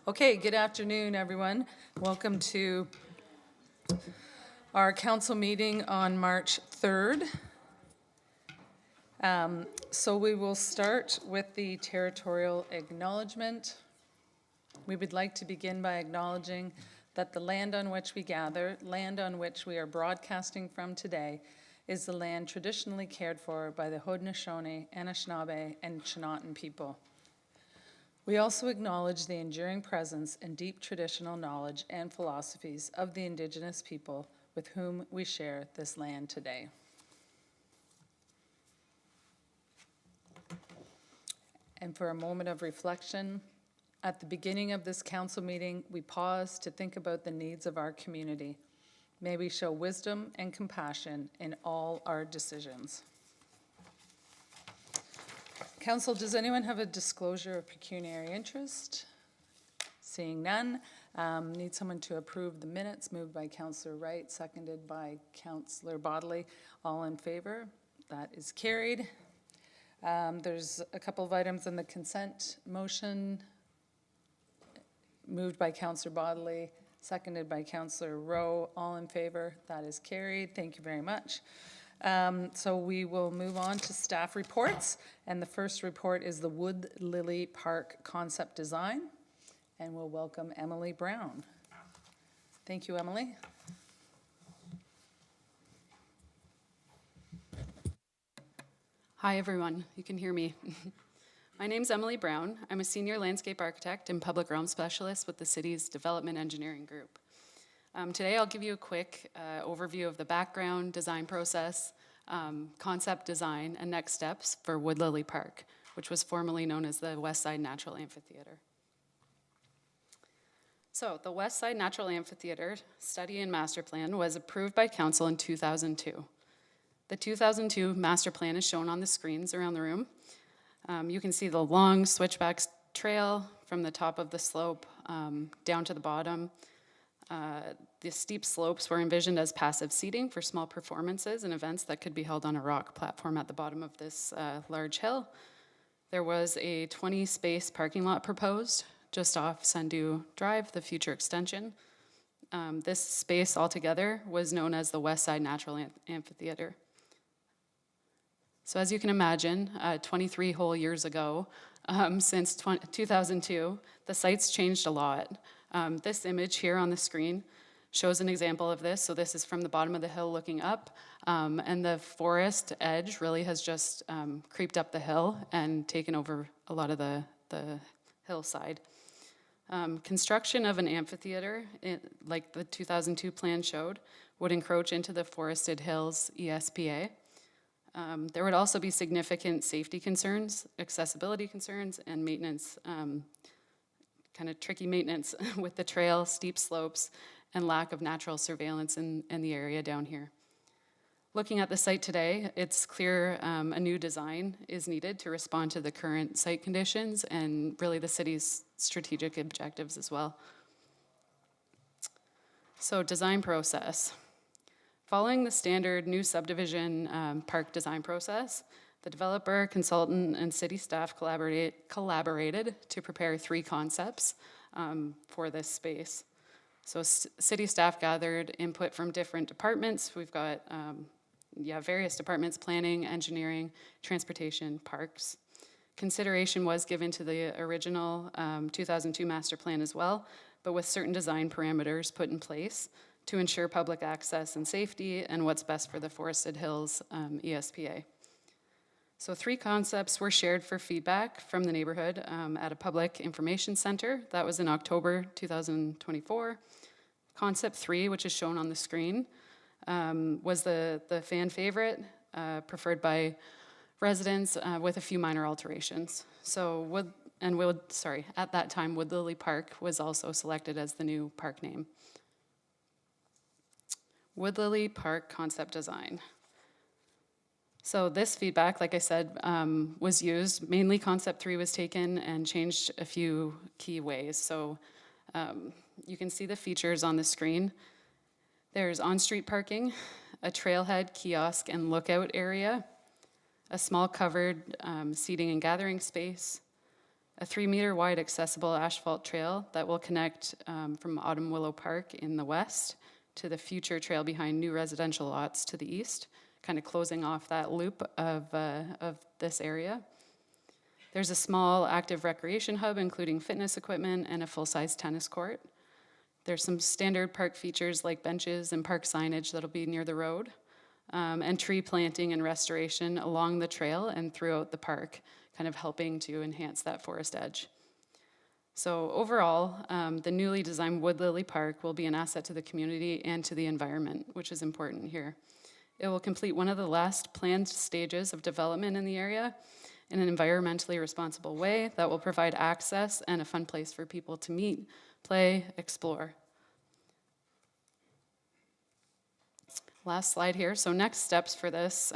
Okay, good afternoon, everyone. Welcome to our council meeting on March 3rd. So we will start with the territorial acknowledgement. We would like to begin by acknowledging that the land on which we gather, land on which we are broadcasting from today, is the land traditionally cared for by the Haudenosaunee, Anishinaabe, and Chinootan people. We also acknowledge the enduring presence and deep traditional knowledge and philosophies of the Indigenous people with whom we share this land today. And for a moment of reflection, at the beginning of this council meeting, we pause to think about the needs of our community. May we show wisdom and compassion in all our decisions. Council, does anyone have a disclosure of pecuniary interest? Seeing none, need someone to approve the minutes, moved by Councillor Wright, seconded by Councillor Bodley. All in favor? That is carried. There's a couple of items in the consent motion, moved by Councillor Bodley, seconded by Councillor Rowe. All in favor? That is carried. Thank you very much. So we will move on to staff reports, and the first report is the Wood Lily Park concept design, and we'll welcome Emily Brown. Thank you, Emily. Hi everyone, you can hear me. My name's Emily Brown. I'm a senior landscape architect and public realm specialist with the city's Development Engineering Group. Today I'll give you a quick overview of the background, design process, concept design, and next steps for Wood Lily Park, which was formerly known as the West Side Natural Amphitheatre. So the West Side Natural Amphitheatre Study and Master Plan was approved by Council in 2002. The 2002 Master Plan is shown on the screens around the room. You can see the long switchback trail from the top of the slope down to the bottom. The steep slopes were envisioned as passive seating for small performances and events that could be held on a rock platform at the bottom of this large hill. There was a 20-space parking lot proposed just off Sundew Drive, the future extension. This space altogether was known as the West Side Natural Amphitheatre. So as you can imagine, 23 whole years ago, since 2002, the site's changed a lot. This image here on the screen shows an example of this. So this is from the bottom of the hill looking up, and the forest edge really has just creeped up the hill and taken over a lot of the hillside. Construction of an amphitheater, like the 2002 plan showed, would encroach into the forested hills ESPA. There would also be significant safety concerns, accessibility concerns, and maintenance, kind of tricky maintenance with the trail, steep slopes, and lack of natural surveillance in the area down here. Looking at the site today, it's clear a new design is needed to respond to the current site conditions and really the city's strategic objectives as well. So design process. Following the standard new subdivision park design process, the developer, consultant, and city staff collaborated to prepare 3 concepts for this space. So city staff gathered input from different departments. We've got various departments: planning, engineering, transportation, parks. Consideration was given to the original 2002 master plan as well, but with certain design parameters put in place to ensure public access and safety and what's best for the Forested Hills ESPA. So 3 concepts were shared for feedback from the neighborhood at a public information center. That was in October 2024. Concept 3, which is shown on the screen, was the fan favorite, preferred by residents with a few minor alterations. So at that time, Wood Lily Park was also selected as the new park name. Wood Lily Park concept design. So this feedback, like I said, was used. Mainly concept 3 was taken and changed a few key ways. So you can see the features on the screen. There's on-street parking, a trailhead, kiosk, and lookout area, a small covered seating and gathering space, a 3-meter wide accessible asphalt trail that will connect from Autumn Willow Park in the west to the future trail behind new residential lots to the east, kind of closing off that loop of this area. There's a small active recreation hub, including fitness equipment and a full-size tennis court. There's some standard park features like benches and park signage that'll be near the road, and tree planting and restoration along the trail and throughout the park, kind of helping to enhance that forest edge. So overall, the newly designed Wood Lily Park will be an asset to the community and to the environment, which is important here. It will complete one of the last planned stages of development in the area in an environmentally responsible way that will provide access and a fun place for people to meet, play, explore. Last slide here. So next steps for this,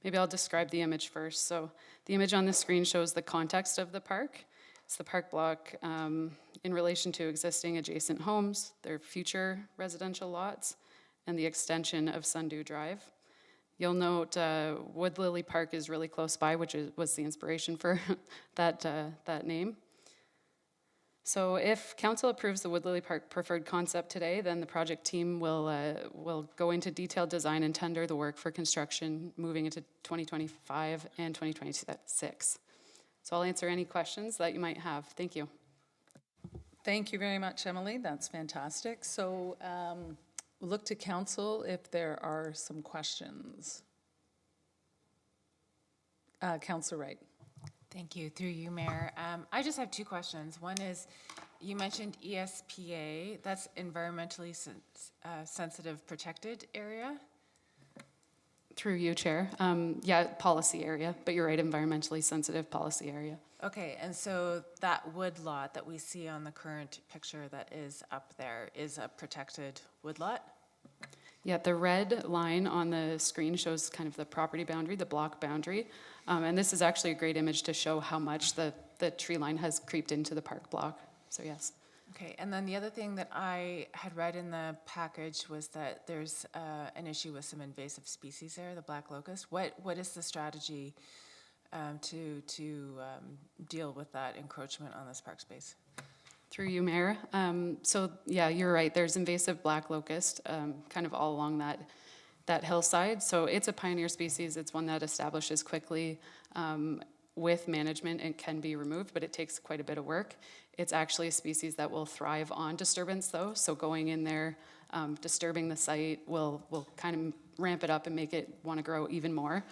maybe I'll describe the image first. So the image on the screen shows the context of the park. It's the park block in relation to existing adjacent homes, their future residential lots, and the extension of Sundew Drive. You'll note Wood Lily Park is really close by, which was the inspiration for that name. So if council approves the Wood Lily Park preferred concept today, then the project team will go into detailed design and tender the work for construction moving into 2025 and 2026. So I'll answer any questions that you might have. Thank you. Thank you very much, Emily. That's fantastic. So we'll look to council if there are some questions. Councillor Wright. Thank you. Through you, Mayor. I just have two questions. One is, you mentioned ESPA, that's environmentally sensitive protected area? Through you, Chair. Yeah, policy area, but you're right, environmentally sensitive policy area. Okay, and so that wood lot that we see on the current picture that is up there is a protected wood lot? Yeah, the red line on the screen shows kind of the property boundary, the block boundary. And this is actually a great image to show how much the tree line has creeped into the park block. So yes. Okay, and then the other thing that I had read in the package was that there's an issue with some invasive species there, the black locust. What is the strategy to deal with that encroachment on this park space? Through you, Mayor. So yeah, you're right. There's invasive black locust kind of all along that hillside. So it's a pioneer species. It's one that establishes quickly with management and can be removed, but it takes quite a bit of work. It's actually a species that will thrive on disturbance though. So going in there, disturbing the site will kind of ramp it up and make it want to grow even more.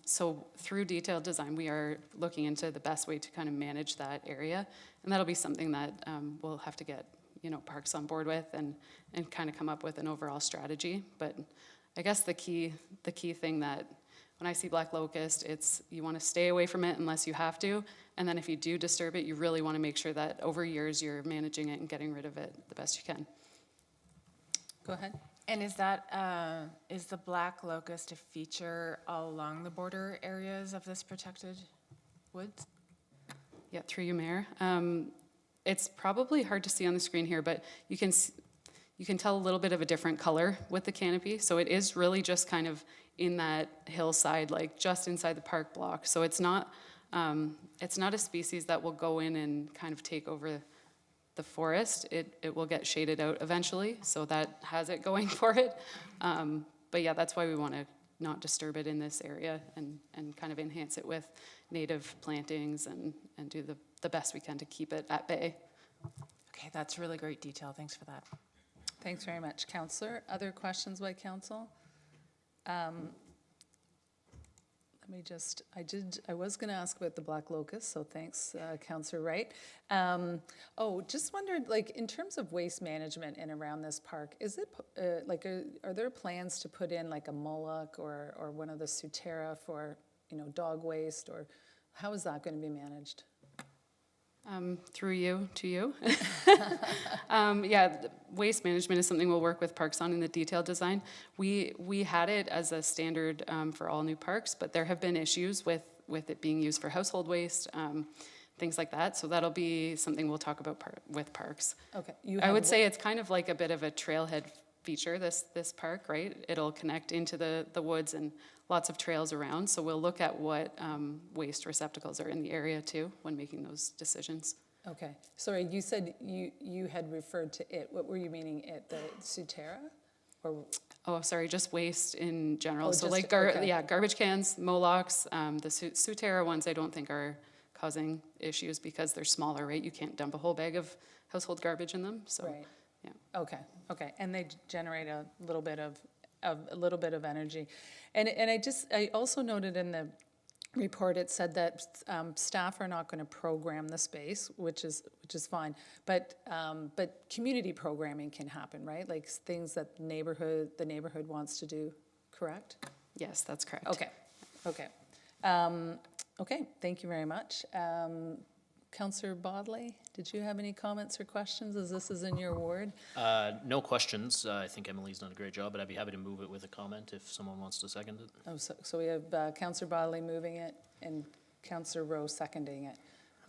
So through detailed design, we are looking into the best way to kind of manage that area. And that'll be something that we'll have to get, parks on board with and kind of come up with an overall strategy. But I guess the key thing that when I see black locust, it's you want to stay away from it unless you have to. And then if you do disturb it, you really want to make sure that over years you're managing it and getting rid of it the best you can. Go ahead. And is that is the black locust a feature all along the border areas of this protected woods? Yeah, through you, Mayor. It's probably hard to see on the screen here, but you can tell a little bit of a different color with the canopy. So it is really just kind of in that hillside, like just inside the park block. So it's not a species that will go in and kind of take over the forest. It will get shaded out eventually, so that has it going for it. But yeah, that's why we want to not disturb it in this area and kind of enhance it with native plantings and do the best we can to keep it at bay. Okay, that's really great detail. Thanks for that. Thanks very much, Councillor. Other questions by council? I was going to ask about the black locust, so thanks, Councillor Wright. Just wondered, in terms of waste management in around this park, is it are there plans to put in a mullock or one of the Sutera for dog waste, or how is that going to be managed? Through you to you. Yeah, waste management is something we'll work with parks on in the detailed design. We had it as a standard for all new parks, but there have been issues with it being used for household waste, things like that. So that'll be something we'll talk about with parks. Okay. I would say it's kind of like a bit of a trailhead feature, this park, right? It'll connect into the woods and lots of trails around. So we'll look at what waste receptacles are in the area too when making those decisions. Okay, sorry, you said you had referred to it. What were you meaning, it, the Sutera? Or, Oh, sorry, just waste in general. Oh, So just- like, okay. yeah, garbage cans, Molochs, the Sutera ones I don't think are causing issues because they're smaller, right? You can't dump a whole bag of household garbage in them, so. right, Yeah. okay, and they generate a little bit of energy. And I also noted in the report, it said that staff are not going to program the space, which is fine, but community programming can happen, right? Like things that the neighborhood wants to do, correct? Yes, that's correct. Okay. Okay, thank you very much. Councillor Bodley, did you have any comments or questions, as this is in your ward? No questions. I think Emily's done a great job, but I'd be happy to move it with a comment if someone wants to second it. Oh, so we have Councillor Bodley moving it and Councillor Rowe seconding it.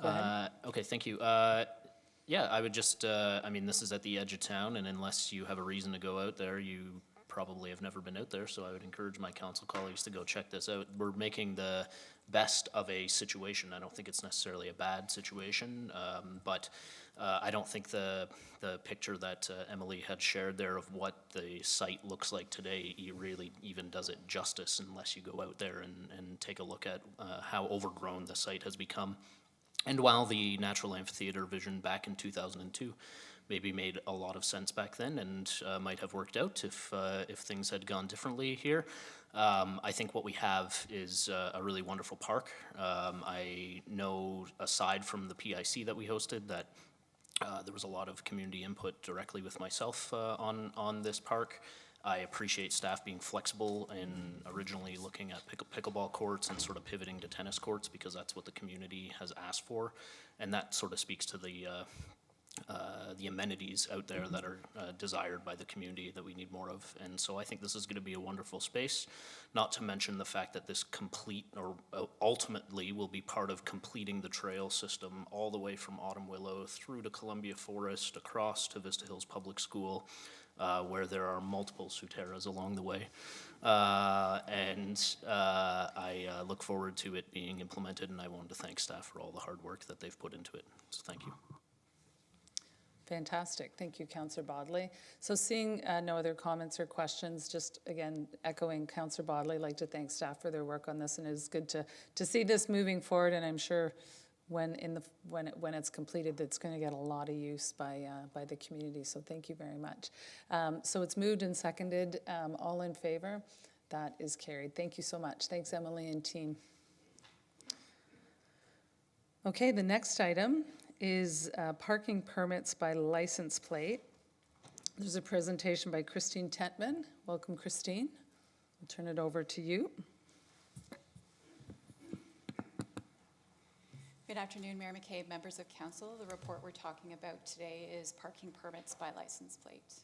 Go ahead. Okay, thank you. Yeah, I would just, I mean, this is at the edge of town, and unless you have a reason to go out there, you probably have never been out there, so I would encourage my council colleagues to go check this out. We're making the best of a situation. I don't think it's necessarily a bad situation, but I don't think the picture that Emily had shared there of what the site looks like today really even does it justice unless you go out there and take a look at how overgrown the site has become. And while the Natural Amphitheater vision back in 2002 maybe made a lot of sense back then and might have worked out if things had gone differently here, I think what we have is a really wonderful park. I know, aside from the PIC that we hosted, that there was a lot of community input directly with myself on this park. I appreciate staff being flexible in originally looking at pickleball courts and sort of pivoting to tennis courts because that's what the community has asked for. And that sort of speaks to the amenities out there that are desired by the community that we need more of. And so I think this is going to be a wonderful space, not to mention the fact that this ultimately will be part of completing the trail system all the way from Autumn Willow through to Columbia Forest, across to Vista Hills Public School, where there are multiple Suteras along the way. I look forward to it being implemented, and I wanted to thank staff for all the hard work that they've put into it. So thank you. Fantastic. Thank you, Councillor Bodley. So seeing no other comments or questions, just again echoing Councillor Bodley, I'd like to thank staff for their work on this, and it is good to see this moving forward, and I'm sure when it's completed, it's going to get a lot of use by the community. So thank you very much. So it's moved and seconded. All in favor? That is carried. Thank you so much. Thanks, Emily and team. Okay, the next item is parking permits by license plate. There's a presentation by Christine Tentman. Welcome, Christine. I'll turn it over to you. Good afternoon, Mayor McCabe, members of council. The report we're talking about today is parking permits by license plate.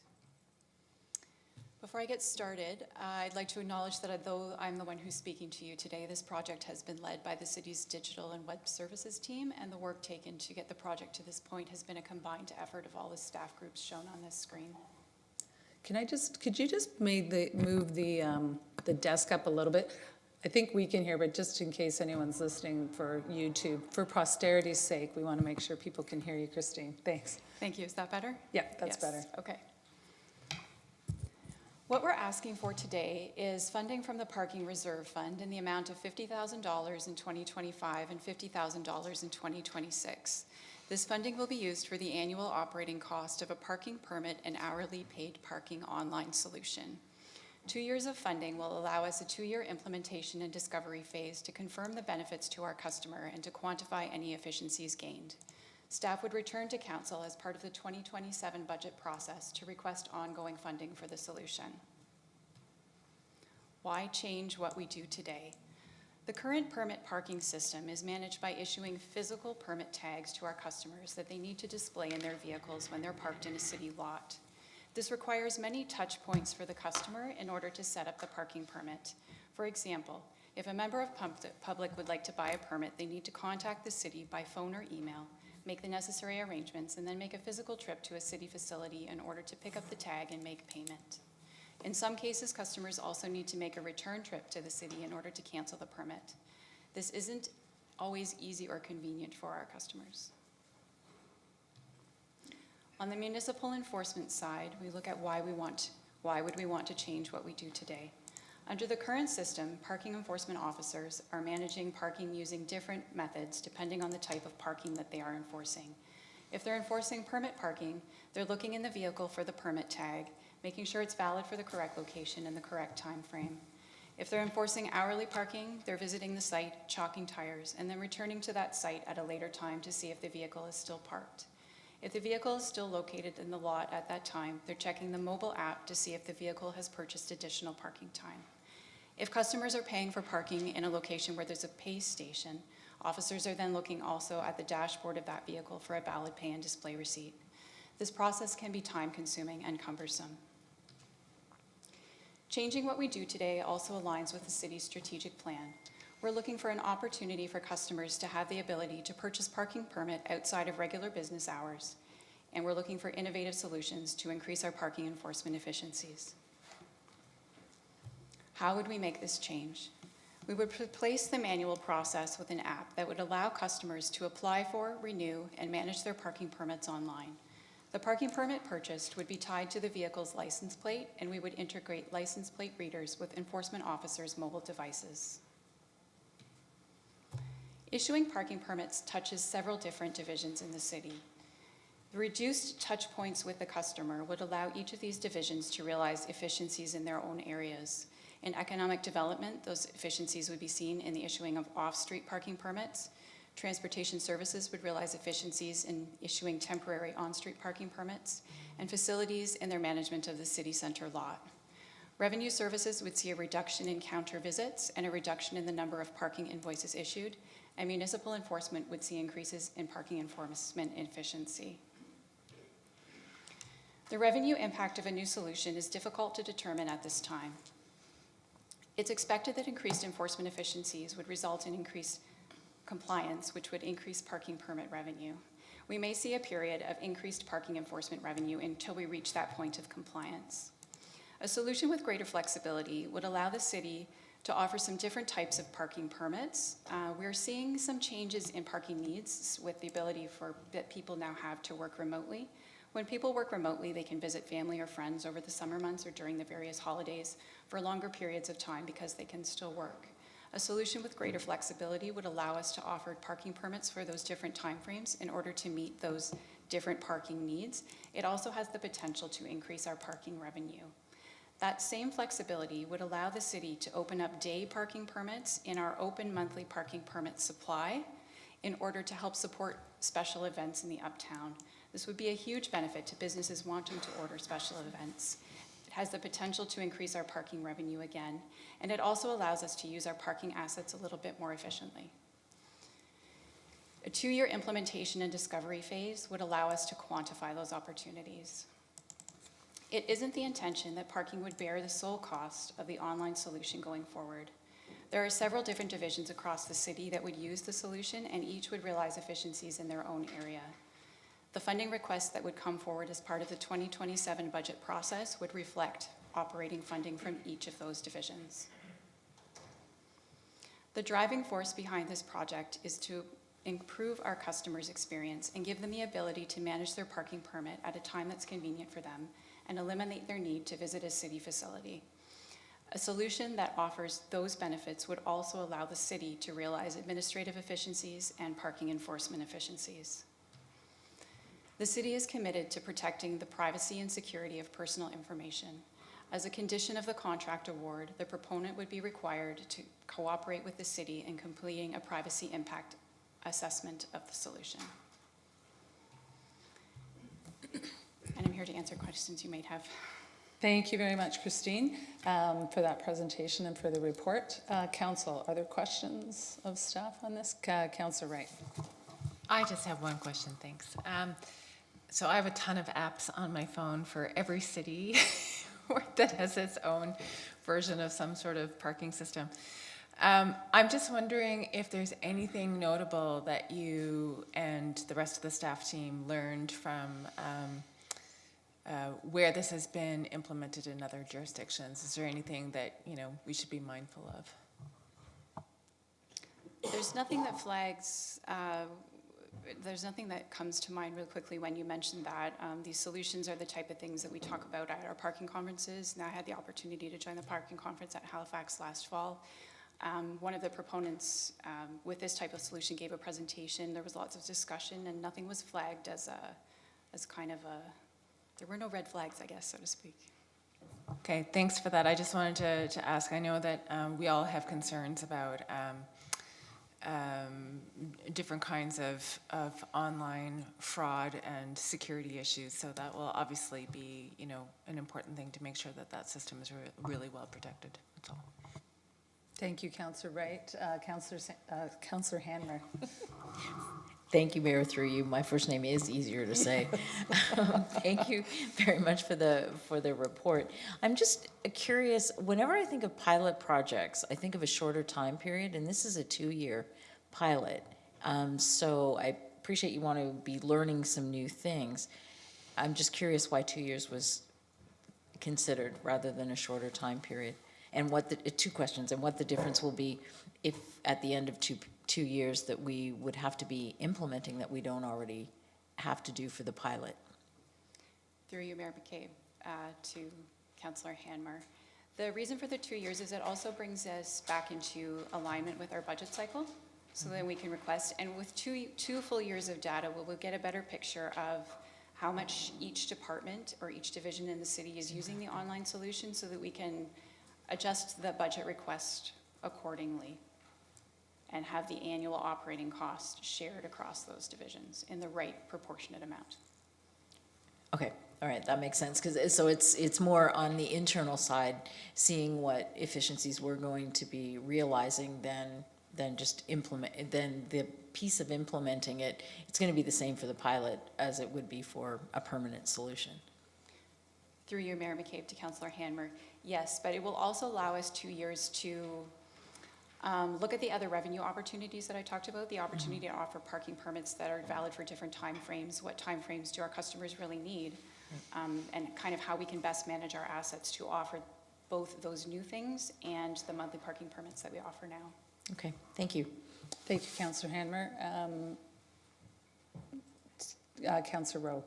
Before I get started, I'd like to acknowledge that although I'm the one who's speaking to you today, this project has been led by the city's digital and web services team, and the work taken to get the project to this point has been a combined effort of all the staff groups shown on this screen. Could you just move the desk up a little bit? I think we can hear, but just in case anyone's listening for YouTube, for posterity's sake, we want to make sure people can hear you, Christine. Thanks. Thank you. Is that better? Yeah, that's Yes. better. Okay. What we're asking for today is funding from the Parking Reserve Fund in the amount of $50,000 in 2025 and $50,000 in 2026. This funding will be used for the annual operating cost of a parking permit and hourly paid parking online solution. 2 years of funding will allow us a 2-year implementation and discovery phase to confirm the benefits to our customer and to quantify any efficiencies gained. Staff would return to council as part of the 2027 budget process to request ongoing funding for the solution. Why change what we do today? The current permit parking system is managed by issuing physical permit tags to our customers that they need to display in their vehicles when they're parked in a city lot. This requires many touch points for the customer in order to set up the parking permit. For example, if a member of public would like to buy a permit, they need to contact the city by phone or email, make the necessary arrangements, and then make a physical trip to a city facility in order to pick up the tag and make payment. In some cases, customers also need to make a return trip to the city in order to cancel the permit. This isn't always easy or convenient for our customers. On the municipal enforcement side, we look at why would we want to change what we do today. Under the current system, parking enforcement officers are managing parking using different methods depending on the type of parking that they are enforcing. If they're enforcing permit parking, they're looking in the vehicle for the permit tag, making sure it's valid for the correct location and the correct time frame. If they're enforcing hourly parking, they're visiting the site, chalking tires, and then returning to that site at a later time to see if the vehicle is still parked. If the vehicle is still located in the lot at that time, they're checking the mobile app to see if the vehicle has purchased additional parking time. If customers are paying for parking in a location where there's a pay station, officers are then looking also at the dashboard of that vehicle for a valid pay and display receipt. This process can be time-consuming and cumbersome. Changing what we do today also aligns with the city's strategic plan. We're looking for an opportunity for customers to have the ability to purchase parking permit outside of regular business hours, and we're looking for innovative solutions to increase our parking enforcement efficiencies. How would we make this change? We would replace the manual process with an app that would allow customers to apply for, renew, and manage their parking permits online. The parking permit purchased would be tied to the vehicle's license plate, and we would integrate license plate readers with enforcement officers' mobile devices. Issuing parking permits touches several different divisions in the city. The reduced touch points with the customer would allow each of these divisions to realize efficiencies in their own areas. In economic development, those efficiencies would be seen in the issuing of off-street parking permits. Transportation services would realize efficiencies in issuing temporary on-street parking permits, and facilities in their management of the city center lot. Revenue services would see a reduction in counter visits and a reduction in the number of parking invoices issued, and municipal enforcement would see increases in parking enforcement efficiency. The revenue impact of a new solution is difficult to determine at this time. It's expected that increased enforcement efficiencies would result in increased compliance, which would increase parking permit revenue. We may see a period of increased parking enforcement revenue until we reach that point of compliance. A solution with greater flexibility would allow the city to offer some different types of parking permits. We're seeing some changes in parking needs with the ability that people now have to work remotely. When people work remotely, they can visit family or friends over the summer months or during the various holidays for longer periods of time because they can still work. A solution with greater flexibility would allow us to offer parking permits for those different timeframes in order to meet those different parking needs. It also has the potential to increase our parking revenue. That same flexibility would allow the city to open up day parking permits in our open monthly parking permit supply in order to help support special events in the uptown. This would be a huge benefit to businesses wanting to order special events. It has the potential to increase our parking revenue again, and it also allows us to use our parking assets a little bit more efficiently. A 2-year implementation and discovery phase would allow us to quantify those opportunities. It isn't the intention that parking would bear the sole cost of the online solution going forward. There are several different divisions across the city that would use the solution, and each would realize efficiencies in their own area. The funding requests that would come forward as part of the 2027 budget process would reflect operating funding from each of those divisions. The driving force behind this project is to improve our customers' experience and give them the ability to manage their parking permit at a time that's convenient for them and eliminate their need to visit a city facility. A solution that offers those benefits would also allow the city to realize administrative efficiencies and parking enforcement efficiencies. The city is committed to protecting the privacy and security of personal information. As a condition of the contract award, the proponent would be required to cooperate with the city in completing a privacy impact assessment of the solution. And I'm here to answer questions you might have. Thank you very much, Christine, for that presentation and for the report. Council, are there questions of staff on this? Councillor Wright. I just have one question, thanks. So I have a ton of apps on my phone for every city that has its own version of some sort of parking system. I'm just wondering if there's anything notable that you and the rest of the staff team learned from where this has been implemented in other jurisdictions. Is there anything that, we should be mindful of? There's nothing that flags, there's nothing that comes to mind real quickly when you mentioned that. These solutions are the type of things that we talk about at our parking conferences. And I had the opportunity to join the parking conference at Halifax last fall. One of the proponents with this type of solution gave a presentation. There was lots of discussion, and nothing was flagged as kind of there were no red flags, I guess, so to speak. Okay, thanks for that. I just wanted to ask, I know that we all have concerns about different kinds of online fraud and security issues, so that will obviously be, an important thing to make sure that that system is really well protected. That's all. Thank you, Councillor Wright. Councillor Hanmer. Thank you, Mayor, through you. My first name is easier to say. Thank you very much for the report. I'm just curious, whenever I think of pilot projects, I think of a shorter time period, and this is a 2-year pilot. So I appreciate you want to be learning some new things. I'm just curious why 2 years was considered rather than a shorter time period. And what the 2 questions, and what the difference will be if at the end of two years that we would have to be implementing that we don't already have to do for the pilot. Through you, Mayor McCabe, to Councillor Hanmer. The reason for the 2 years is it also brings us back into alignment with our budget cycle, so that we can request. And with two full years of data, we'll get a better picture of how much each department or each division in the city is using the online solution, so that we can adjust the budget request accordingly and have the annual operating cost shared across those divisions in the right proportionate amount. Okay, all right, that makes sense. So it's more on the internal side, seeing what efficiencies we're going to be realizing than just then the piece of implementing it. It's going to be the same for the pilot as it would be for a permanent solution. Through you, Mayor McCabe, to Councillor Hanmer, yes, but it will also allow us 2 years to look at the other revenue opportunities that I talked about, the opportunity to offer parking permits that are valid for different timeframes. What timeframes do our customers really need? And kind of how we can best manage our assets to offer both those new things and the monthly parking permits that we offer now. Okay, thank you. Thank you, Councillor Hanmer. Councillor Rowe.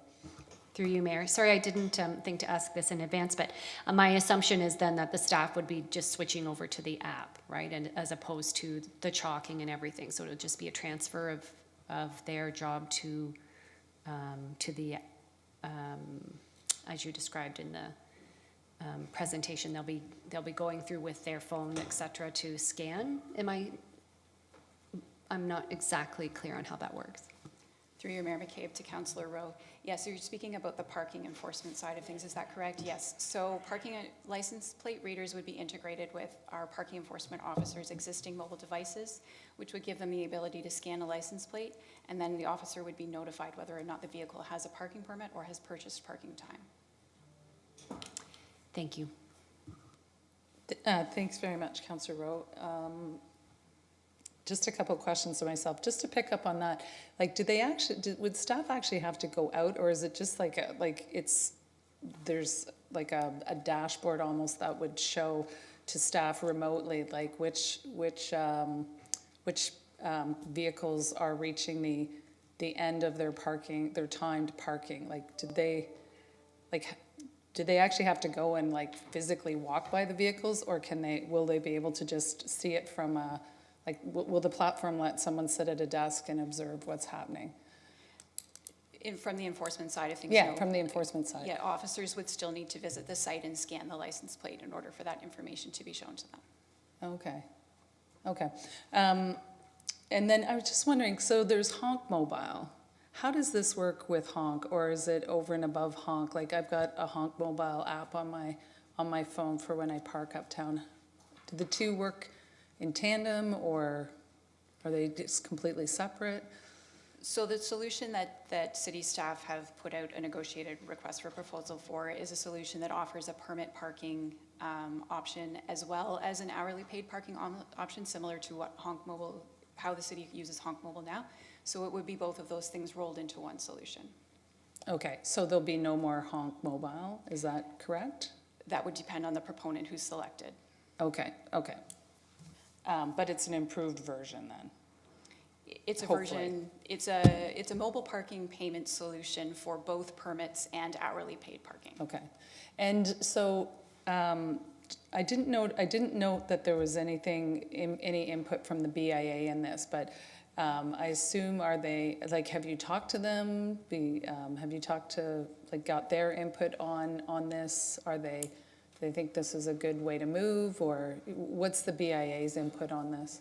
Through you, Mayor. Sorry, I didn't think to ask this in advance, but my assumption is then that the staff would be just switching over to the app, right? And as opposed to the chalking and everything. So it'll just be a transfer of their job to the, as you described in the presentation, they'll be going through with their phone, et cetera, to scan. I'm not exactly clear on how that works. Through your Mayor McCabe to Councillor Rowe. Yes, so you're speaking about the parking enforcement side of things, is that correct? Yes. So parking license plate readers would be integrated with our parking enforcement officers' existing mobile devices, which would give them the ability to scan a license plate, and then the officer would be notified whether or not the vehicle has a parking permit or has purchased parking time. Thank you. Thanks very much, Councillor Rowe. Just a couple of questions to myself, just to pick up on that. Like, would staff actually have to go out, or is it just like there's like a dashboard almost that would show to staff remotely, like which vehicles are reaching the end of their timed parking? Like, do they actually have to go and like physically walk by the vehicles, or will they be able to just see it from a, like, will the platform let someone sit at a desk and observe what's happening? From the enforcement side of things? Yeah, no. from the enforcement side. Yeah, officers would still need to visit the site and scan the license plate in order for that information to be shown to them. Okay. And then I was just wondering, so there's Honk Mobile. How does this work with Honk, or is it over and above Honk? Like, I've got a Honk Mobile app on my phone for when I park uptown. Do the two work in tandem, or are they just completely separate? So the solution that city staff have put out a negotiated request for proposal for is a solution that offers a permit parking option, as well as an hourly paid parking option, similar to what how the city uses Honk Mobile now. So it would be both of those things rolled into one solution. Okay, so there'll be no more honk mobile, is that correct? That would depend on the proponent who's selected. Okay, okay. But it's an improved version then? It's a Hopefully. version, it's a mobile parking payment solution for both permits and hourly paid parking. Okay. And so, I didn't note that there was anything, any input from the BIA in this, but I assume, are they, like, have you talked to them? Have you talked to, like, got their input on this? Are they think this is a good way to move, or what's the BIA's input on this?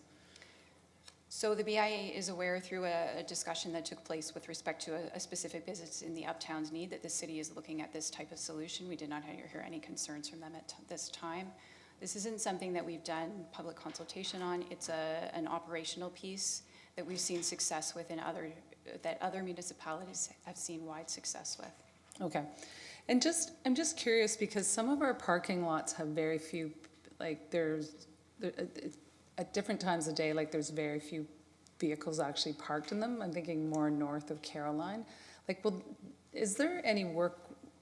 So the BIA is aware through a discussion that took place with respect to a specific business in the Uptown's need that the city is looking at this type of solution. We did not hear any concerns from them at this time. This isn't something that we've done public consultation on. It's an operational piece that we've seen success with that other municipalities have seen wide success with. Okay. And I'm just curious, because some of our parking lots have very few, like, at different times of day, like, there's very few vehicles actually parked in them. I'm thinking more north of Caroline. Like, well, is there any work,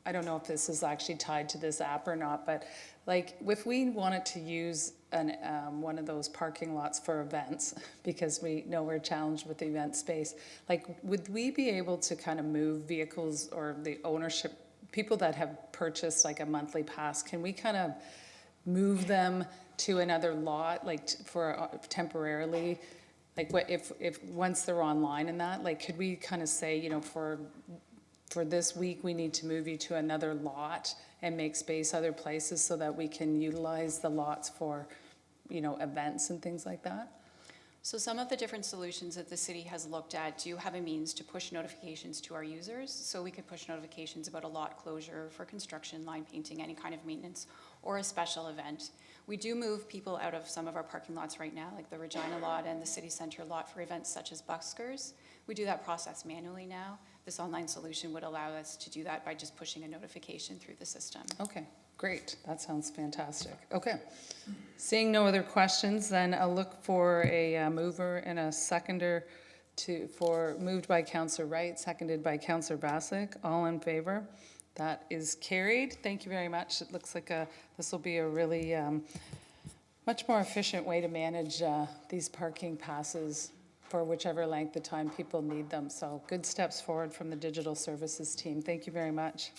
I don't know if this is actually tied to this app or not, but like, if we wanted to use one of those parking lots for events, because we know we're challenged with the event space, like, would we be able to kind of move vehicles or the ownership, people that have purchased like a monthly pass, can we kind of move them to another lot, like for temporarily? Like, what if once they're online and that, like, could we kind of say, you know, for this week, we need to move you to another lot and make space other places so that we can utilize the lots for, you know, events and things like that? So some of the different solutions that the city has looked at do have a means to push notifications to our users. So we could push notifications about a lot closure for construction, line painting, any kind of maintenance, or a special event. We do move people out of some of our parking lots right now, like the Regina lot and the city center lot, for events such as buskers. We do that process manually now. This online solution would allow us to do that by just pushing a notification through the system. Okay, great. That sounds fantastic. Okay. Seeing no other questions, then I'll look for a mover and a seconder moved by Councillor Wright, seconded by Councillor Bassick. All in favor? That is carried. Thank you very much. It looks like this will be a really much more efficient way to manage these parking passes for whichever length of time people need them. So good steps forward from the digital services team. Thank you very much.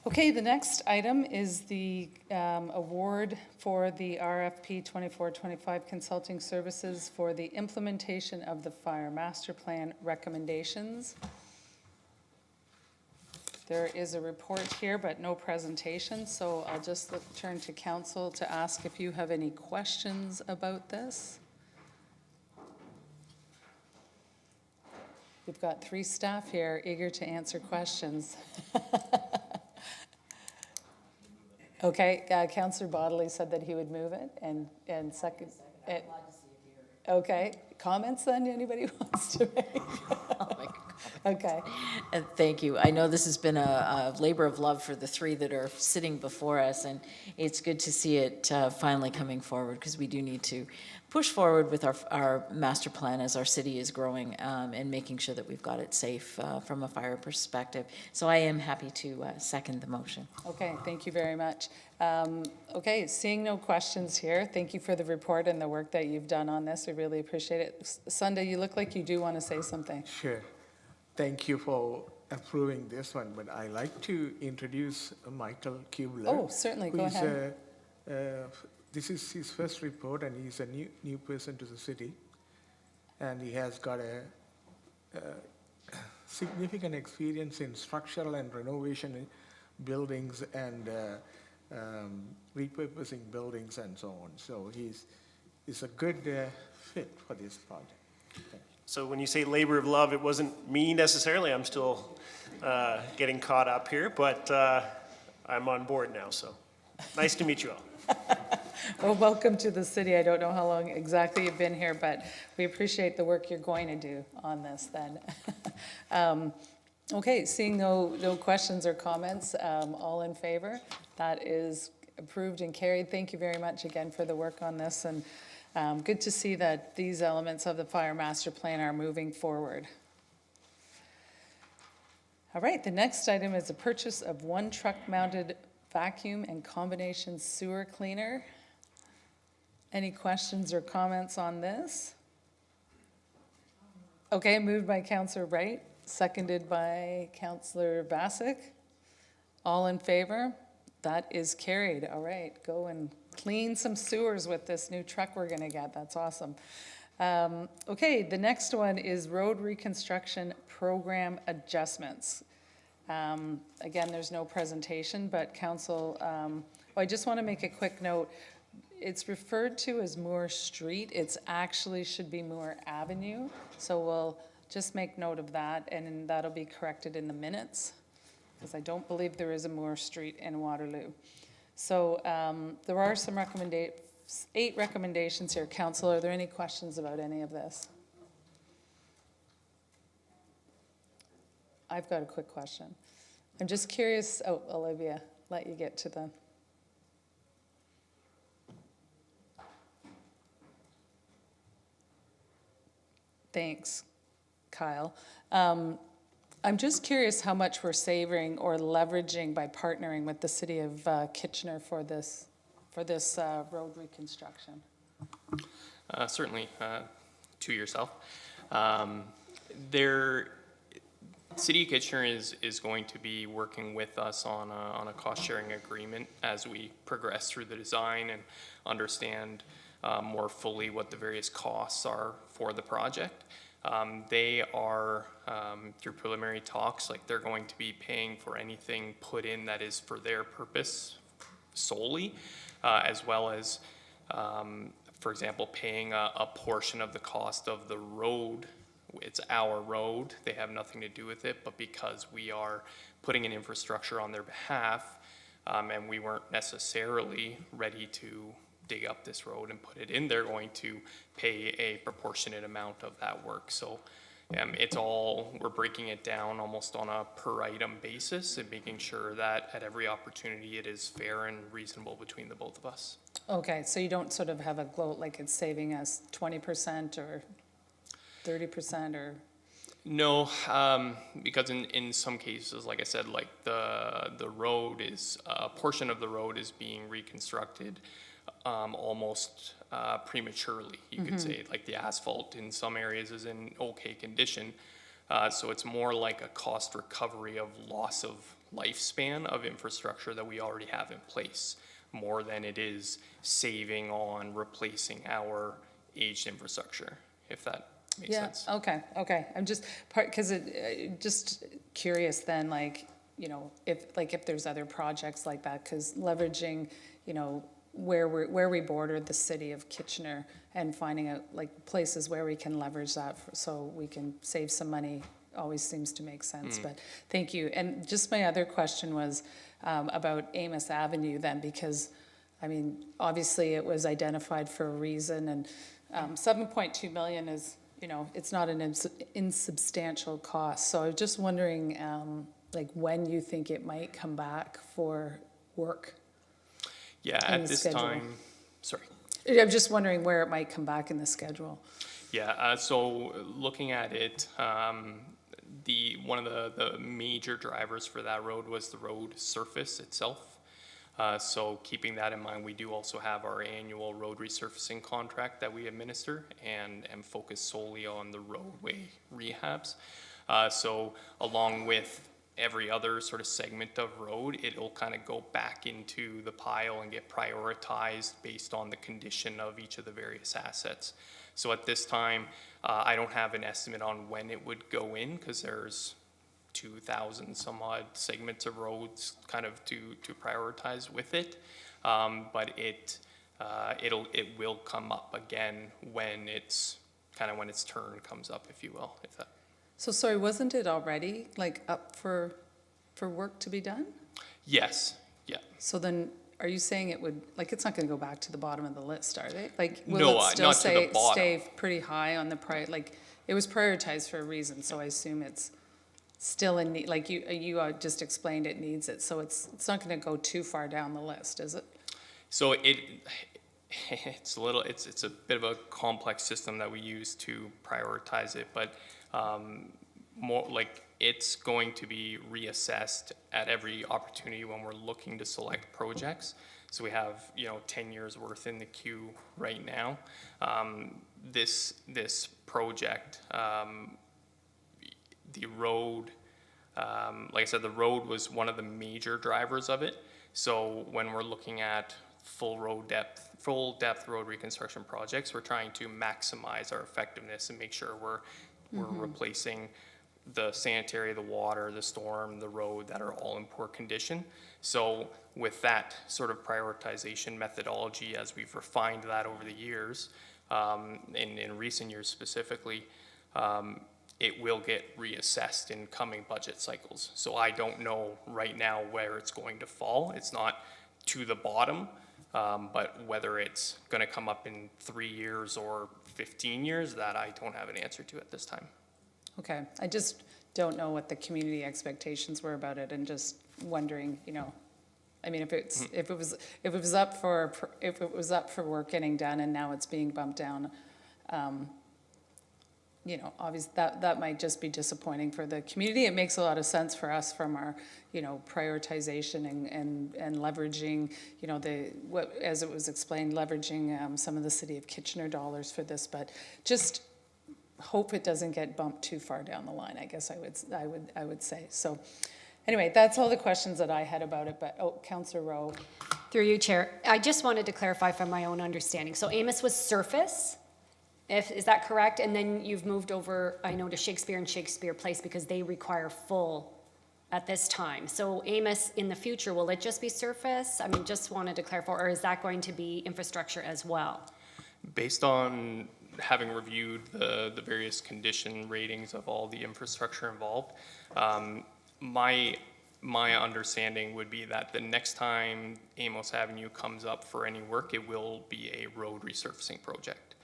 Okay, the next item is the award for the RFP 2425 consulting services for the implementation of the Fire Master Plan recommendations. There is a report here, but no presentation, so I'll just turn to council to ask if you have any questions about this. We've got 3 staff here eager to answer questions. Okay, Councillor Bodley said that he would move it and second. Okay, comments then, anybody wants to make? Okay. Thank you. I know this has been a labor of love for the 3 that are sitting before us, and it's good to see it finally coming forward, because we do need to push forward with our master plan as our city is growing, and making sure that we've got it safe from a fire perspective. So I am happy to second the motion. Okay, thank you very much. Okay, seeing no questions here, thank you for the report and the work that you've done on this. We really appreciate it. Sunda, you look like you do want to say something. Sure. Thank you for approving this one, but I like to introduce Michael Kubler. Oh, certainly, go ahead. This is his first report, and he's a new person to the city, and he has got a significant experience in structural and renovation in buildings and repurposing buildings and so on. So he's a good fit for this project. Thank you. So when you say labor of love, it wasn't me necessarily. I'm still getting caught up here, but I'm on board now, so nice to meet you all. Well, welcome to the city. I don't know how long exactly you've been here, but we appreciate the work you're going to do on this then. Okay, seeing no questions or comments, all in favor? That is approved and carried. Thank you very much again for the work on this, and good to see that these elements of the Fire Master Plan are moving forward. All right, the next item is the purchase of one truck-mounted vacuum and combination sewer cleaner. Any questions or comments on this? Okay, moved by Councillor Wright, seconded by Councillor Bassick. All in favor? That is carried. All right, go and clean some sewers with this new truck we're gonna get. That's awesome. Okay, the next one is road reconstruction program adjustments. Again, there's no presentation, but council, I just want to make a quick note. It's referred to as Moore Street. It's actually should be Moore Avenue. So we'll just make note of that, and that'll be corrected in the minutes, because I don't believe there is a Moore Street in Waterloo. So there are some 8 recommendations here. Council, are there any questions about any of this? I've got a quick question. I'm just curious, Olivia, let you get to the. Thanks, Kyle. I'm just curious how much we're saving or leveraging by partnering with the city of Kitchener for this road reconstruction. Certainly, to yourself. City of Kitchener is going to be working with us on a cost-sharing agreement as we progress through the design and understand more fully what the various costs are for the project. They are, through preliminary talks, like they're going to be paying for anything put in that is for their purpose solely, as well as, for example, paying a portion of the cost of the road. It's our road, they have nothing to do with it, but because we are putting in infrastructure on their behalf, and we weren't necessarily ready to dig up this road and put it in, they're going to pay a proportionate amount of that work. So it's all, we're breaking it down almost on a per item basis and making sure that at every opportunity it is fair and reasonable between the both of us. Okay, so you don't sort of have a goal, like it's saving us 20% or 30% or? No, because in some cases, like I said, like the road is, a portion of the road is being reconstructed almost prematurely, you could say. Like the asphalt in some areas is in okay condition. So it's more like a cost recovery of loss of lifespan of infrastructure that we already have in place, more than it is saving on replacing our aged infrastructure, if that makes sense. Okay. I'm just because just curious then, like, you know, if there's other projects like that, because leveraging, you know, where we border the city of Kitchener and finding out like places where we can leverage that so we can save some money always seems to make sense. But thank you. And just my other question was about Amos Avenue then, because I mean, obviously it was identified for a reason, and 7.2 million is, you know, it's not an insubstantial cost. So I was just wondering, like, when you think it might come back for work? Yeah, at this time, sorry. I'm just wondering where it might come back in the schedule. Yeah, so looking at it, one of the major drivers for that road was the road surface itself. So keeping that in mind, we do also have our annual road resurfacing contract that we administer and focus solely on the roadway rehabs. So along with every other sort of segment of road, it'll kind of go back into the pile and get prioritized based on the condition of each of the various assets. So at this time, I don't have an estimate on when it would go in, because there's 2,000 some odd segments of roads kind of to prioritize with it. But it will come up again when its turn comes up, if you will, if that. So sorry, wasn't it already like up for work to be done? Yes, yeah. So then, are you saying it would, like, it's not gonna go back to the bottom of the list, are they? Like, will No, it still not to the bottom. stay pretty high on the like, it was prioritized for a reason, so I assume it's still in need, like you just explained it needs it, so it's not gonna go too far down the list, is it? So it's a bit of a complex system that we use to prioritize it, but more like it's going to be reassessed at every opportunity when we're looking to select projects. So we have, 10 years worth in the queue right now. This project, the road, like I said, the road was one of the major drivers of it. So when we're looking at full depth road reconstruction projects, we're trying to maximize our effectiveness and make sure we're replacing the sanitary, the water, the storm, the road that are all in poor condition. So with that sort of prioritization methodology, as we've refined that over the years, in recent years specifically, it will get reassessed in coming budget cycles. So I don't know right now where it's going to fall. It's not to the bottom, but whether it's gonna come up in 3 years or 15 years, that I don't have an answer to at this time. Okay, I just don't know what the community expectations were about it, and just wondering, I mean, if it was up for work getting done and now it's being bumped down, obviously that might just be disappointing for the community. It makes a lot of sense for us from our, prioritization and leveraging, as it was explained, leveraging some of the City of Kitchener dollars for this, but just hope it doesn't get bumped too far down the line, I guess I would say. So anyway, that's all the questions that I had about it, but, Councillor Rowe. Through you, Chair. I just wanted to clarify from my own understanding. So Amos was surface, is that correct? And then you've moved over, I know, to Shakespeare and Shakespeare Place because they require full at this time. So Amos, in the future, will it just be surface? I mean, just wanted to clarify, or is that going to be infrastructure as well? Based on having reviewed the various condition ratings of all the infrastructure involved, my understanding would be that the next time Amos Avenue comes up for any work, it will be a road resurfacing project.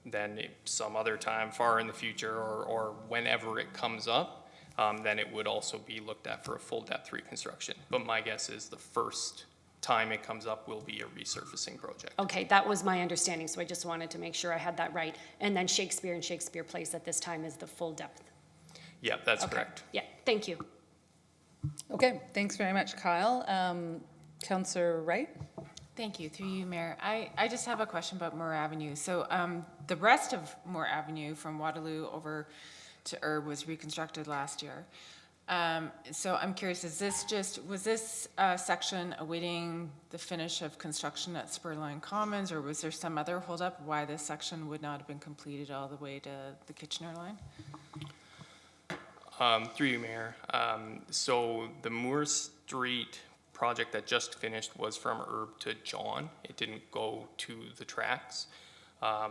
Then some other time far in the future, or whenever it comes up, then it would also be looked at for a full depth reconstruction. But my guess is the first time it comes up will be a resurfacing project. Okay, that was my understanding, so I just wanted to make sure I had that right. And then Shakespeare and Shakespeare Place at this time is the full depth. Yeah, that's Okay. correct. Yeah, thank you. Okay, thanks very much, Kyle. Councillor Wright? Thank you, through you, Mayor. I just have a question about Moore Avenue. So the rest of Moore Avenue from Waterloo over to Erb was reconstructed last year. So I'm curious, was this section awaiting the finish of construction at Spurline Commons, or was there some other holdup why this section would not have been completed all the way to the Kitchener line? Through you, Mayor. So the Moore Street project that just finished was from Erb to John. It didn't go to the tracks.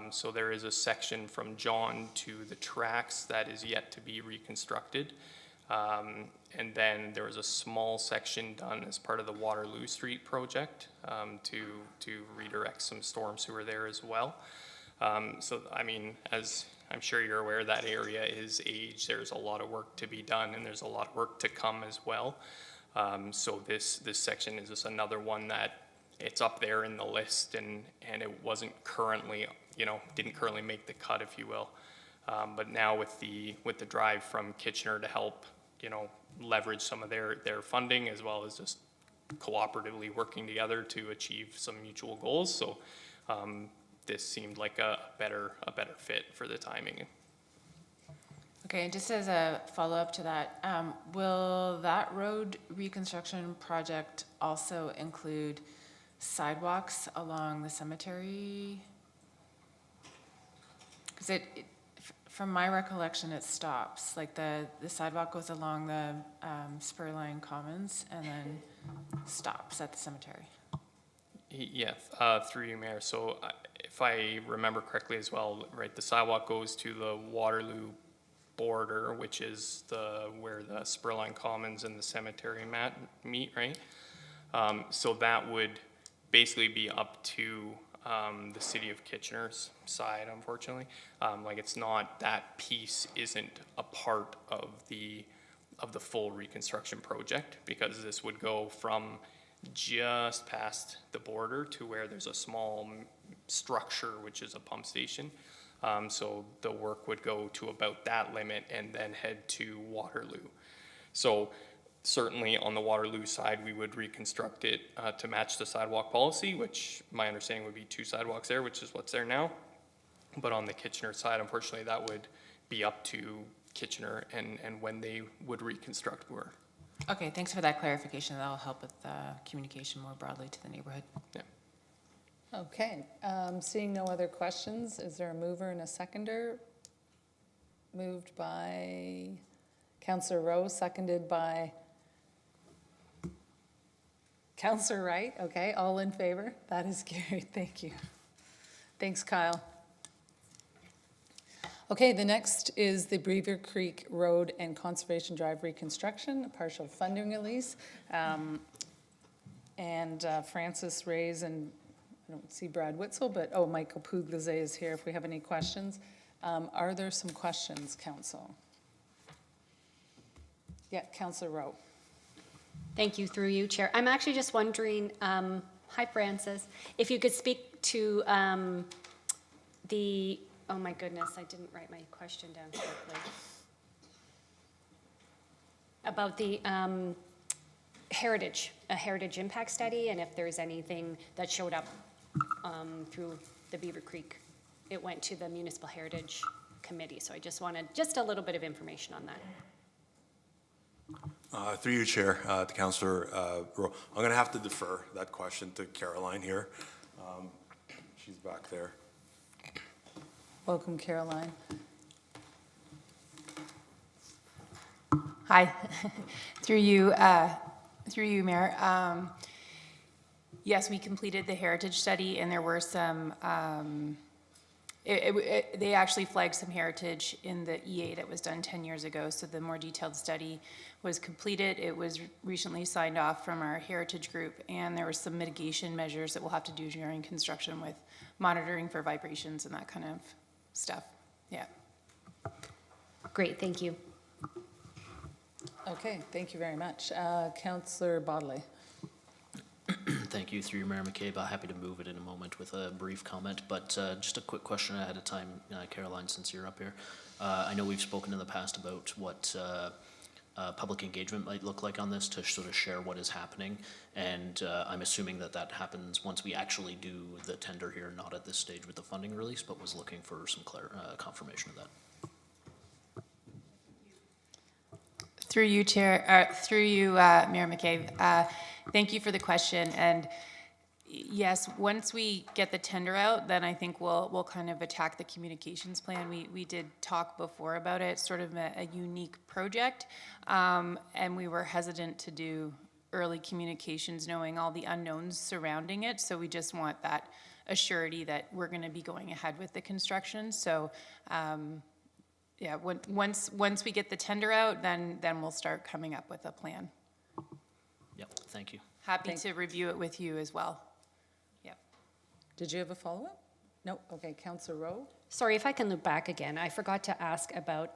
So there is a section from John to the tracks that is yet to be reconstructed. And then there was a small section done as part of the Waterloo Street project to redirect some storm sewer there as well. So, I mean, as I'm sure you're aware, that area is aged. There's a lot of work to be done, and there's a lot of work to come as well. So this section is just another one that it's up there in the list, and it wasn't currently, didn't currently make the cut, if you will. But now with the drive from Kitchener to help, leverage some of their funding, as well as just cooperatively working together to achieve some mutual goals. So this seemed like a better fit for the timing. Okay, and just as a follow-up to that, will that road reconstruction project also include sidewalks along the cemetery? Because from my recollection, it stops. Like the sidewalk goes along the Spurline Commons and then stops at the cemetery. Yeah, through you, Mayor. So if I remember correctly as well, right, the sidewalk goes to the Waterloo border, which is where the Spurline Commons and the cemetery meet, right? So that would basically be up to the City of Kitchener's side, unfortunately. Like it's not, that piece isn't a part of the full reconstruction project, because this would go from just past the border to where there's a small structure, which is a pump station. So the work would go to about that limit and then head to Waterloo. So certainly on the Waterloo side, we would reconstruct it to match the sidewalk policy, which my understanding would be 2 sidewalks there, which is what's there now. But on the Kitchener side, unfortunately, that would be up to Kitchener and when they would reconstruct Moore. Okay, thanks for that clarification. That'll help with communication more broadly to the neighborhood. Yeah. Okay, seeing no other questions, is there a mover and a seconder? Moved by Councillor Rowe, seconded by Councillor Wright. Okay, all in favor? That is carried, thank you. Thanks, Kyle. Okay, the next is the Beaver Creek Road and Conservation Drive reconstruction, a partial funding release. Francis Reyes and, I don't see Brad Witzel, but, oh, Michael Puglise is here if we have any questions. Are there some questions, council? Yeah, Councillor Rowe. Thank you, through you, Chair. I'm actually just wondering, hi Francis, if you could speak to the, oh my goodness, I didn't write my question down correctly. About the heritage impact study, and if there's anything that showed up through the Beaver Creek. It went to the Municipal Heritage Committee, so I just wanted just a little bit of information on that. Through you, Chair, to Councillor Rowe. I'm going to have to defer that question to Caroline here. She's back there. Welcome, Caroline. Hi, through you, Mayor. Yes, we completed the heritage study, and there were some. They actually flagged some heritage in the EA that was done 10 years ago. So the more detailed study was completed. It was recently signed off from our heritage group, and there were some mitigation measures that we'll have to do during construction with monitoring for vibrations and that kind of stuff. Yeah. Great, thank you. Okay, thank you very much. Councillor Bodley. Thank you, through Mayor McCabe. Happy to move it in a moment with a brief comment, but just a quick question ahead of time, Caroline, since you're up here. I know we've spoken in the past about what public engagement might look like on this to sort of share what is happening, and I'm assuming that that happens once we actually do the tender here, not at this stage with the funding release, but was looking for some confirmation of that. Through you, Chair, through you, Mayor McCabe. Thank you for the question. And yes, once we get the tender out, then I think we'll kind of attack the communications plan. We did talk before about it, sort of a unique project, and we were hesitant to do early communications, knowing all the unknowns surrounding it. So we just want that assurity that we're going to be going ahead with the construction. So. Yeah, once we get the tender out, then we'll start coming up with a plan. Yep, thank you. Happy to review it with you as well. Yep. Did you have a follow-up? No, okay, Councillor Rowe. Sorry, if I can loop back again, I forgot to ask about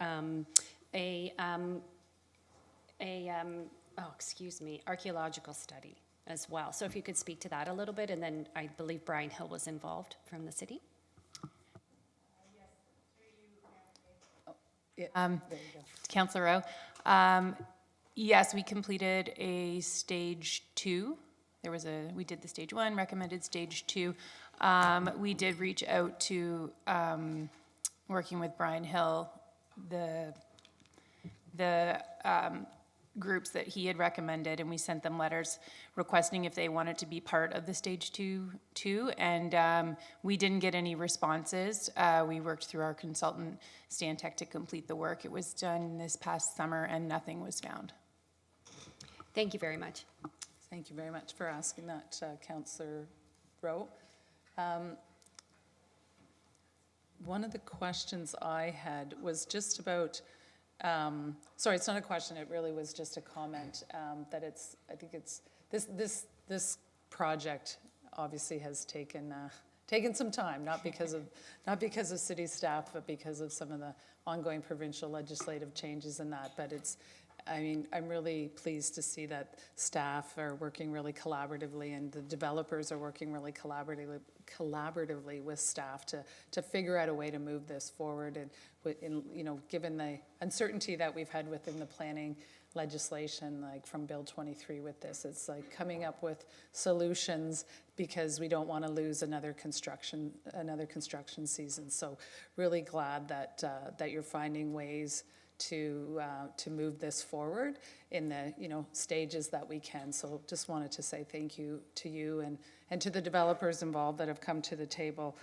archaeological study as well. So if you could speak to that a little bit, and then I believe Brian Hill was involved from the city. Councillor Rowe. Yes, we completed a stage 2. We did the stage 1, recommended stage 2. We did reach out to, working with Brian Hill, the groups that he had recommended, and we sent them letters requesting if they wanted to be part of the stage 2 too, and we didn't get any responses. We worked through our consultant Stantec to complete the work. It was done this past summer and nothing was found. Thank you very much. Thank you very much for asking that, Councillor Rowe. One of the questions I had was just about, sorry, it's not a question, it really was just a comment, that I think it's, this project obviously has taken some time, not because of city staff, but because of some of the ongoing provincial legislative changes and that, but it's, I mean, I'm really pleased to see that staff are working really collaboratively and the developers are working really collaboratively with staff to figure out a way to move this forward. And given the uncertainty that we've had within the planning legislation, like from Bill 23 with this, it's like coming up with solutions because we don't want to lose another construction season. So really glad that you're finding ways to move this forward in the stages that we can. So just wanted to say thank you to you and to the developers involved that have come to the table.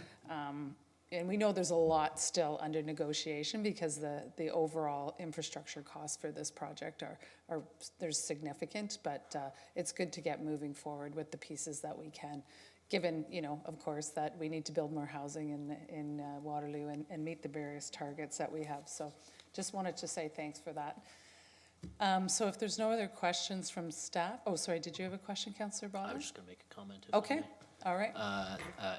And we know there's a lot still under negotiation because the overall infrastructure costs for this project are there's significant, but it's good to get moving forward with the pieces that we can, given, of course, that we need to build more housing in Waterloo and meet the various targets that we have. So just wanted to say thanks for that. So if there's no other questions from staff, oh, sorry, did you have a question, Councillor Bottom? I was just going to make a comment. If I Okay, may. all right.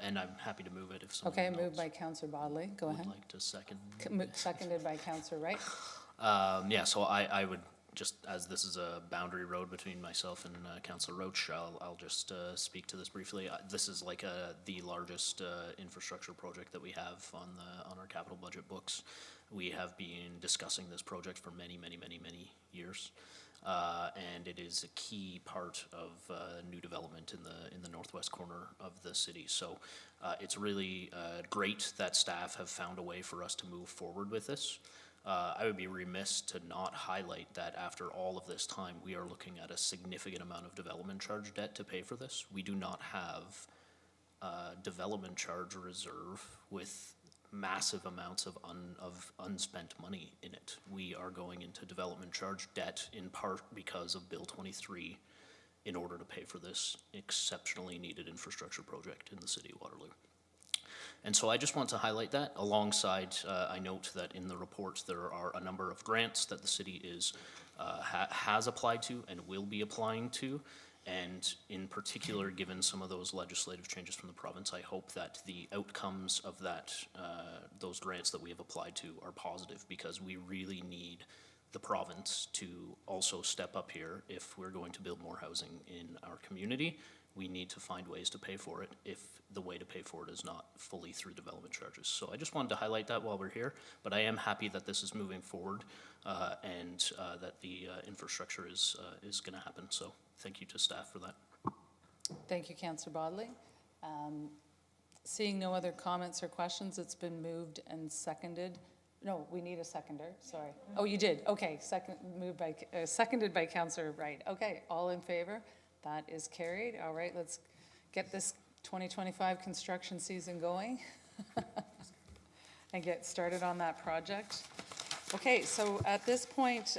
And I'm happy to move it if someone Okay, else moved by Councillor Bodley, go would ahead. like to second. Seconded by Councillor Wright. Yeah, so I would just, as this is a boundary road between myself and Councillor Roach, I'll just speak to this briefly. This is like the largest infrastructure project that we have on our capital budget books. We have been discussing this project for many years. And it is a key part of new development in the northwest corner of the city. So it's really great that staff have found a way for us to move forward with this. I would be remiss to not highlight that after all of this time, we are looking at a significant amount of development charge debt to pay for this. We do not have development charge reserve with massive amounts of unspent money in it. We are going into development charge debt in part because of Bill 23 in order to pay for this exceptionally needed infrastructure project in the city of Waterloo. And so I just want to highlight that alongside, I note that in the report there are a number of grants that the city has applied to and will be applying to. And in particular, given some of those legislative changes from the province, I hope that the outcomes of those grants that we have applied to are positive, because we really need the province to also step up here. If we're going to build more housing in our community, we need to find ways to pay for it if the way to pay for it is not fully through development charges. So I just wanted to highlight that while we're here, but I am happy that this is moving forward and that the infrastructure is going to happen. So thank you to staff for that. Thank you, Councillor Bodley. Seeing no other comments or questions, it's been moved and seconded. No, we need a seconder, sorry. Oh, you did, okay, seconded by Councillor Wright. Okay, all in favor? That is carried. All right, let's get this 2025 construction season going and get started on that project. Okay, so at this point,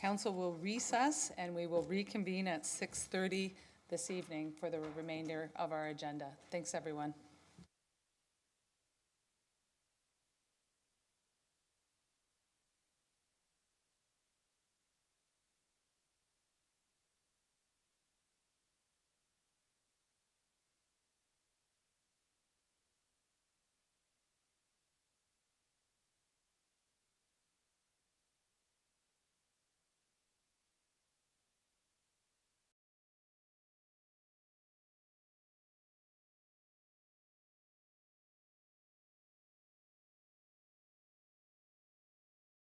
council will recess and we will reconvene at 6:30 this evening for the remainder of our agenda. Thanks, everyone.